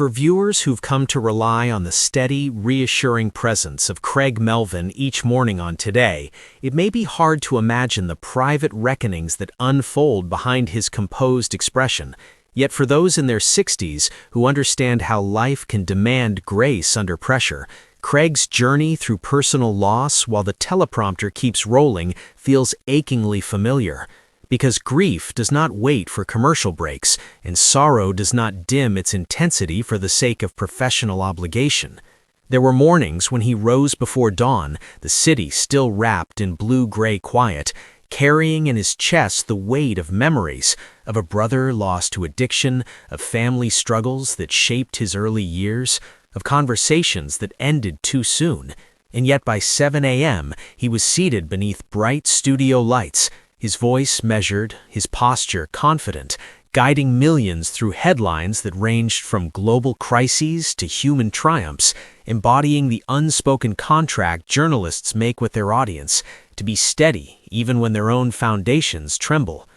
For viewers who've come to rely on the steady, reassuring presence of Craig Melvin each morning on Today, it may be hard to imagine the private reckonings that unfold behind his composed expression. Yet for those in their 60s who understand how life can demand grace under pressure, Craig's journey through personal loss while the teleprompter keeps rolling feels achingly familiar. Because grief does not wait for commercial breaks, and sorrow does not dim its intensity for the sake of professional obligation. There were mornings when he rose before dawn, the city still wrapped in blue-gray quiet, carrying in his chest the weight of memories, of a brother lost to addiction, of family struggles that shaped his early years, of conversations that ended too soon. And yet by 7 a.m., he was seated beneath bright studio lights, his voice measured, his posture confident, guiding millions through headlines that ranged from global crises to human triumphs, embodying the unspoken contract journalists make with their audience, to be steady even when their own foundations tremble.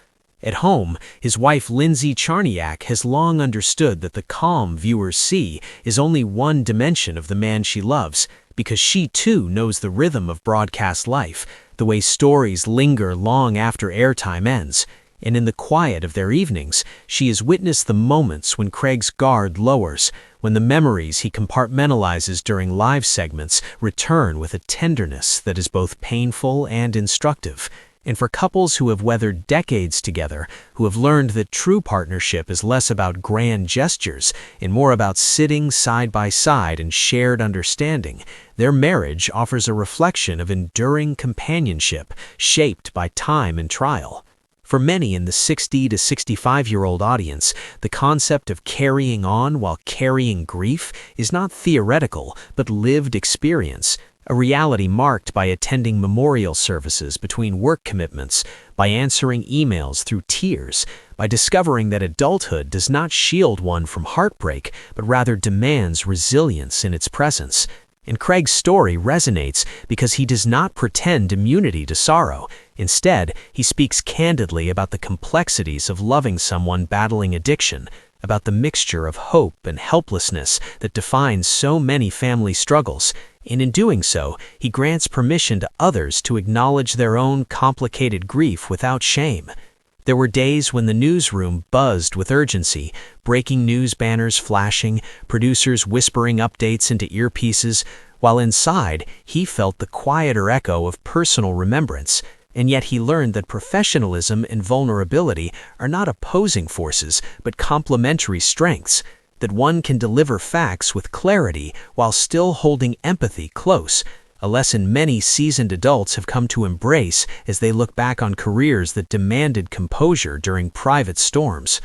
At home, his wife Lindsay Charniak has long understood that the calm viewers see is only one dimension of the man she loves, because she too knows the rhythm of broadcast life, the way stories linger long after airtime ends. And in the quiet of their evenings, she has witnessed the moments when Craig's guard lowers, when the memories he compartmentalizes during live segments return with a tenderness that is both painful and instructive. And for couples who have weathered decades together, who have learned that true partnership is less about grand gestures and more about sitting side by side in shared understanding, their marriage offers a reflection of enduring companionship shaped by time and trial. For many in the 60 to 65-year-old audience, the concept of carrying on while carrying grief is not theoretical but lived experience. A reality marked by attending memorial services between work commitments, by answering emails through tears, by discovering that adulthood does not shield one from heartbreak, but rather demands resilience in its presence. And Craig's story resonates because he does not pretend immunity to sorrow. Instead, he speaks candidly about the complexities of loving someone battling addiction, about the mixture of hope and helplessness that defines so many family struggles. And in doing so, he grants permission to others to acknowledge their own complicated grief without shame. There were days when the newsroom buzzed with urgency, breaking news banners flashing, producers whispering updates into earpieces, while inside he felt the quieter echo of personal remembrance. And yet he learned that professionalism and vulnerability are not opposing forces, but complementary strengths, that one can deliver facts with clarity while still holding empathy close, a lesson many seasoned adults have come to embrace as they look back on careers that demanded composure during private storms.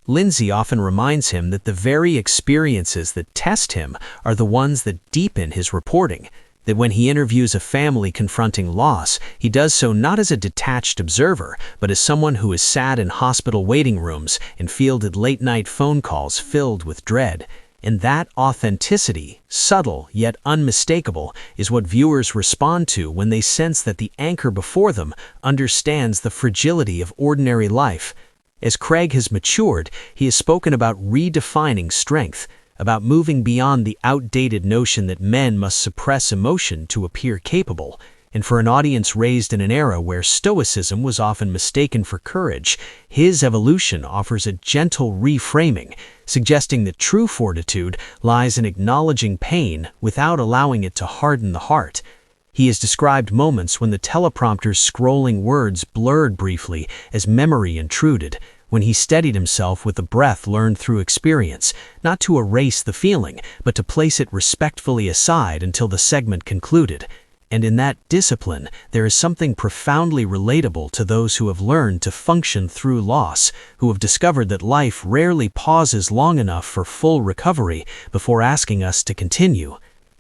Lindsay often reminds him that the very experiences that test him are the ones that deepen his reporting, that when he interviews a family confronting loss, he does so not as a detached observer, but as someone who has sat in hospital waiting rooms and fielded late-night phone calls filled with dread. And that authenticity, subtle yet unmistakable, is what viewers respond to when they sense that the anchor before them understands the fragility of ordinary life. As Craig has matured, he has spoken about redefining strength, about moving beyond the outdated notion that men must suppress emotion to appear capable. And for an audience raised in an era where stoicism was often mistaken for courage, his evolution offers a gentle reframing, suggesting that true fortitude lies in acknowledging pain without allowing it to harden the heart. He has described moments when the teleprompter's scrolling words blurred briefly as memory intruded, when he steadied himself with a breath learned through experience, not to erase the feeling, but to place it respectfully aside until the segment concluded. And in that discipline, there is something profoundly relatable to those who have learned to function through loss, who have discovered that life rarely pauses long enough for full recovery before asking us to continue.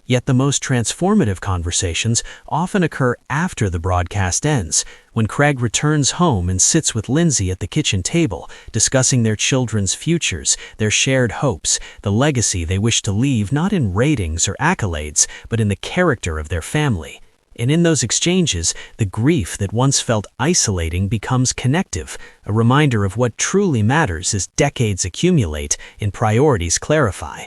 Yet the most transformative conversations often occur after the broadcast ends, when Craig returns home and sits with Lindsay at the kitchen table, discussing their children's futures, their shared hopes, the legacy they wish to leave not in ratings or accolades, but in the character of their family. And in those exchanges, the grief that once felt isolating becomes connective, a reminder of what truly matters as decades accumulate and priorities clarify.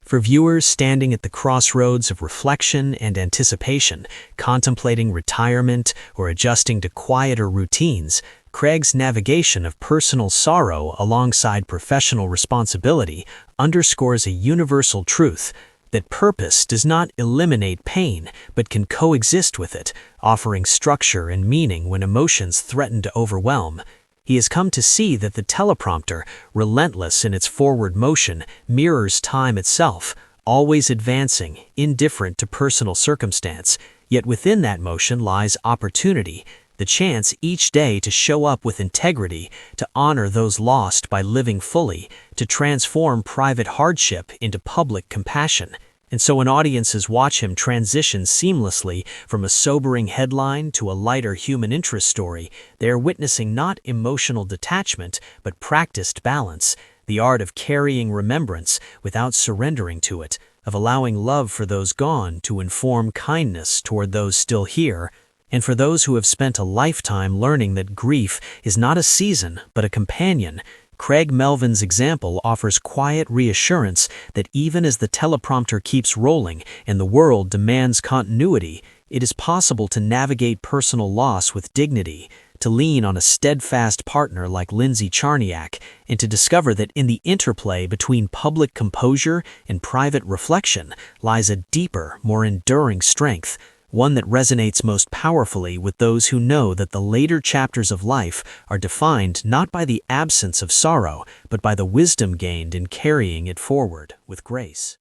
For viewers standing at the crossroads of reflection and anticipation, contemplating retirement or adjusting to quieter routines, Craig's navigation of personal sorrow alongside professional responsibility underscores a universal truth that purpose does not eliminate pain but can coexist with it, offering structure and meaning when emotions threaten to overwhelm. He has come to see that the teleprompter, relentless in its forward motion, mirrors time itself, always advancing, indifferent to personal circumstance. Yet within that motion lies opportunity, the chance each day to show up with integrity, to honor those lost by living fully, to transform private hardship into public compassion. And so when audiences watch him transition seamlessly from a sobering headline to a lighter human interest story, they are witnessing not emotional detachment, but practiced balance, the art of carrying remembrance without surrendering to it, of allowing love for those gone to inform kindness toward those still here, and for those who have spent a lifetime learning that grief is not a season but a companion. Craig Melvin's example offers quiet reassurance that even as the teleprompter keeps rolling and the world demands continuity, it is possible to navigate personal loss with dignity, to lean on a steadfast partner like Lindsay Charniak, and to discover that in the interplay between public composure and private reflection lies a deeper, more enduring strength, one that resonates most powerfully with those who know that the later chapters of life are defined not by the absence of sorrow, but by the wisdom gained in carrying it forward with grace.